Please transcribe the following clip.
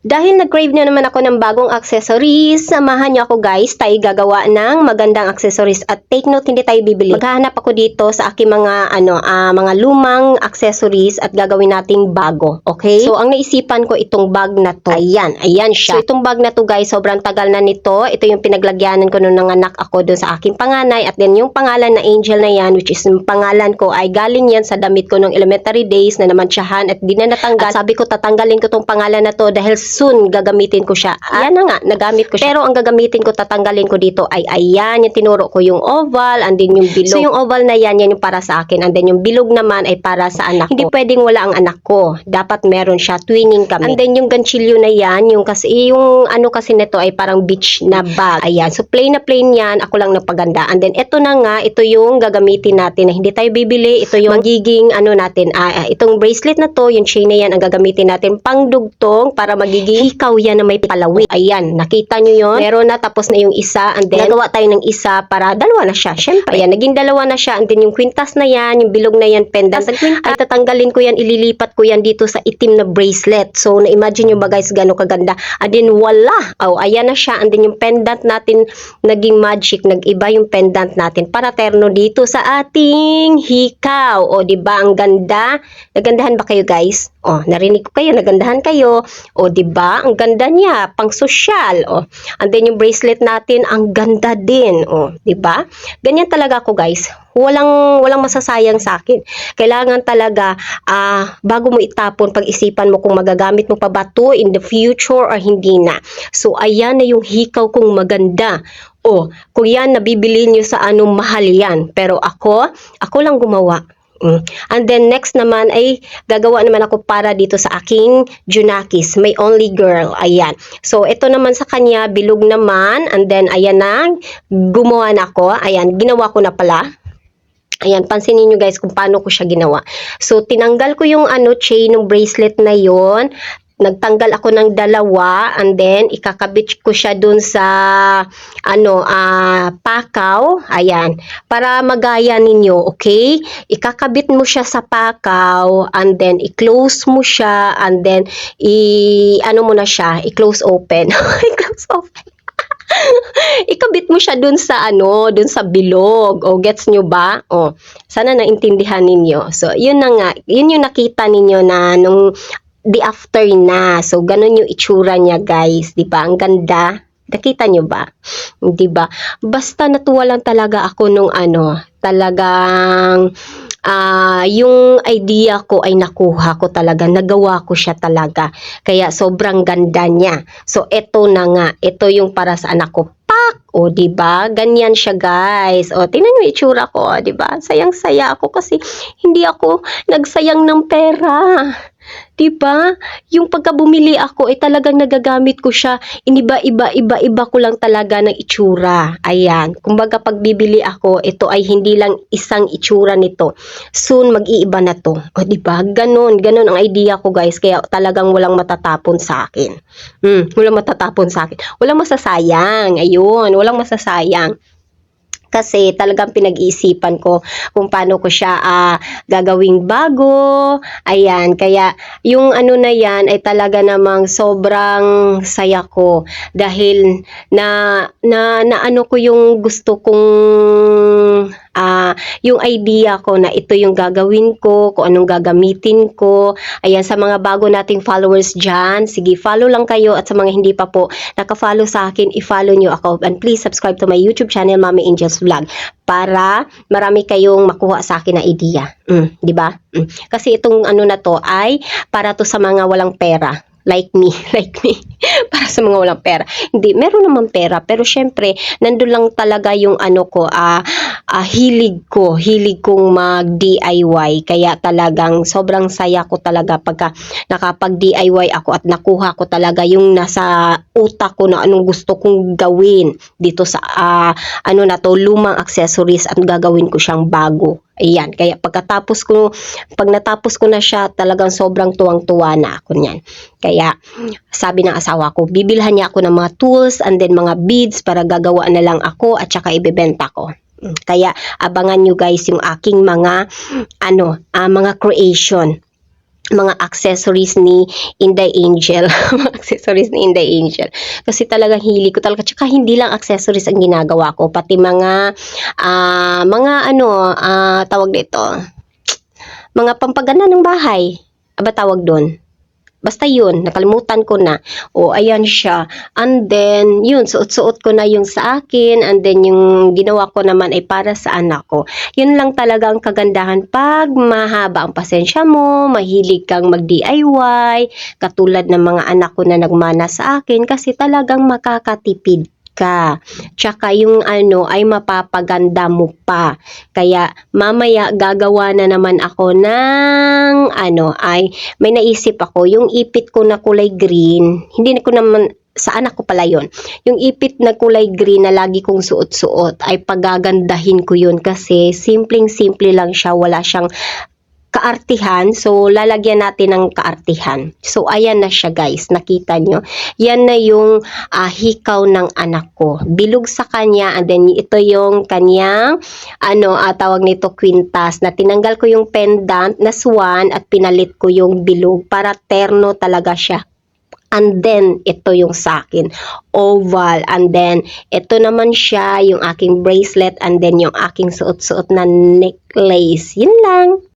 Dahil nag-crave na naman ako ng bagong accessories, samahan niyo ako guys, tayo gagawa ng magandang accessories. At take note, hindi tayo bibili. Maghahanap ako dito sa aking mga mga lumang accessories at gagawin nating bago. Okay? So ang naisipan ko itong bag na to. Ayan siya. So itong bag na to guys, sobrang tagal na nito. Ito yung pinaglagyanan ko nung nanganak ako doon sa aking panganay. At then yung pangalan na Angel na yan, which is yung pangalan ko, ay galing yan sa damit ko nung elementary days na namantsahan at di na natanggal. At sabi ko, tatanggalin ko tong pangalan na to dahil soon gagamitin ko siya. Ayan na nga, nagamit ko siya. Pero ang gagamitin ko, tatanggalin ko dito ay ayan, yung tinuro ko yung oval and then yung bilog. So yung oval na yan yung para sa akin and then yung bilog naman ay para sa anak ko. Hindi pwedeng wala ang anak ko. Dapat meron siya, twinning kami. And then yung ganchilyo na yan, yung kasi nito ay parang beach na bag. Ayan, so plain na plain yan, ako lang nagpaganda. And then ito na nga, ito yung gagamitin natin na hindi tayo bibili. Ito yung magiging natin, itong bracelet na to, yung chain na yan ang gagamitin natin pangdugtong para magiging hikaw yan na may palawit. Ayan, nakita nyo yun? Meron na, tapos na yung isa, and then nagawa tayo ng isa para dalawa na siya. Syempre, ayan, naging dalawa na siya, and then yung kwintas na yan, yung bilog na yan, pendant, ay tatanggalin ko yan, ililipat ko yan dito sa itim na bracelet. So, na-imagine nyo ba guys, gano'ng kaganda? And then, wala! Oh, ayan na siya, and then yung pendant natin, naging magic, nag-iba yung pendant natin para terno dito sa ating hikaw. O, diba, ang ganda? Nagandahan ba kayo guys? O, narinig ko kayo, nagandahan kayo. O, diba? Ang ganda niya, pang sosyal. O, and then yung bracelet natin, ang ganda din. O, diba? Ganyan talaga ako guys. Walang masasayang sa akin. Kailangan talaga, bago mo itapon, pag-isipan mo kung magagamit mo pa ba to in the future or hindi na. So, ayan na yung hikaw kong maganda. O, kung yan, nabibili nyo sa anong mahal yan. Pero ako lang gumawa. And then next naman ay gagawa naman ako para dito sa aking Junakis, my only girl. Ayan. So ito naman sa kanya, bilog naman. And then ayan na, gumawa na ako. Ayan, ginawa ko na pala. Ayan, pansinin nyo guys kung paano ko siya ginawa. So tinanggal ko yung chain ng bracelet na yon. Nagtanggal ako ng dalawa and then ikakabit ko siya dun sa pakaw. Ayan, para magaya ninyo, okay? Ikakabit mo siya sa pakaw and then i-close mo siya and then mo na siya, i-close open. I-close open. Ikabit mo siya dun sa bilog. O, gets nyo ba? O, sana naintindihan ninyo. So, yun na nga. Yun yung nakita ninyo na nung the after na. So, ganun yung itsura niya, guys. Diba? Ang ganda. Nakita nyo ba? Diba? Basta natuwa lang talaga ako nung talagang yung idea ko ay nakuha ko talaga. Nagawa ko siya talaga. Kaya sobrang ganda niya. So, eto na nga. Ito yung para sa anak ko. Pak! O, diba? Ganyan siya, guys. O, tingnan nyo itsura ko. O, diba? Sayang-saya ako kasi hindi ako nagsayang ng pera. Diba? Yung pagka bumili ako, talagang nagagamit ko siya. Iba ko lang talaga ng itsura. Ayan. Kumbaga pag bibili ako, ito ay hindi lang isang itsura nito. Soon, mag-iiba na to. O, diba? Ganon ang idea ko, guys. Kaya talagang walang matatapon sa akin. Walang matatapon sa akin. Walang masasayang. Ayun. Walang masasayang. Kasi talagang pinag-iisipan ko kung paano ko siya gagawing bago. Ayan, kaya yung na yan ay talaga namang sobrang saya ko dahil na ko yung gusto kong yung idea ko na ito yung gagawin ko, kung anong gagamitin ko. Ayan, sa mga bago nating followers dyan, sige, follow lang kayo. At sa mga hindi pa po naka-follow sa akin, i-follow nyo ako. And please subscribe to my YouTube channel, Mommy Angel's Vlog, para marami kayong makuha sa akin na idea. Diba? Kasi itong na to ay para to sa mga walang pera. Like me. Para sa mga walang pera. Hindi, meron naman pera. Pero syempre, nandun lang talaga yung hilig kong mag-DIY. Kaya talagang sobrang saya ko talaga pagka nakapag-DIY ako at nakuha ko talaga yung nasa utak ko na anong gusto kong gawin dito sa lumang accessories at gagawin ko siyang bago. Ayan, kaya pag natapos ko na siya, talagang sobrang tuwang-tuwa na ako niyan. Kaya, sabi ng asawa ko, bibilhan niya ako ng mga tools and then mga beads para gagawa na lang ako at saka ibebenta ko. Kaya, abangan nyo guys yung aking mga creation. mga accessories ni Inday Angel. Mga accessories ni Inday Angel. Kasi talagang hili ko talaga. Tsaka hindi lang accessories ang ginagawa ko. Pati mga, tawag dito, mga pampaganda ng bahay. Aba tawag doon. Basta yun, nakalimutan ko na. O, ayan siya. And then, yun, suot-suot ko na yung sa akin. And then, yung ginawa ko naman ay para sa anak ko. Yun lang talaga ang kagandahan pag mahaba ang pasensya mo, mahilig kang mag-DIY, katulad ng mga anak ko na nagmana sa akin kasi talagang makakatipid ka. Tsaka yung ay mapapaganda mo pa. Kaya mamaya gagawa na naman ako ng ay may naisip ako yung ipit ko na kulay green. Hindi ko naman sa anak ko pala yon. Yung ipit na kulay green na lagi kong suot-suot ay pagagandahin ko yun kasi simpleng-simple lang siya, wala siyang kaartihan. So, lalagyan natin ng kaartihan. So, ayan na siya guys. Nakita nyo? Yan na yung hikaw ng anak ko. Bilog sa kanya. And then, ito yung kanyang, tawag nito quintas. Na tinanggal ko yung pendant na swan at pinalit ko yung bilog para terno talaga siya. And then, ito yung sa akin, oval. And then, ito naman siya, yung aking bracelet. And then, yung aking suot-suot na necklace. Yun lang.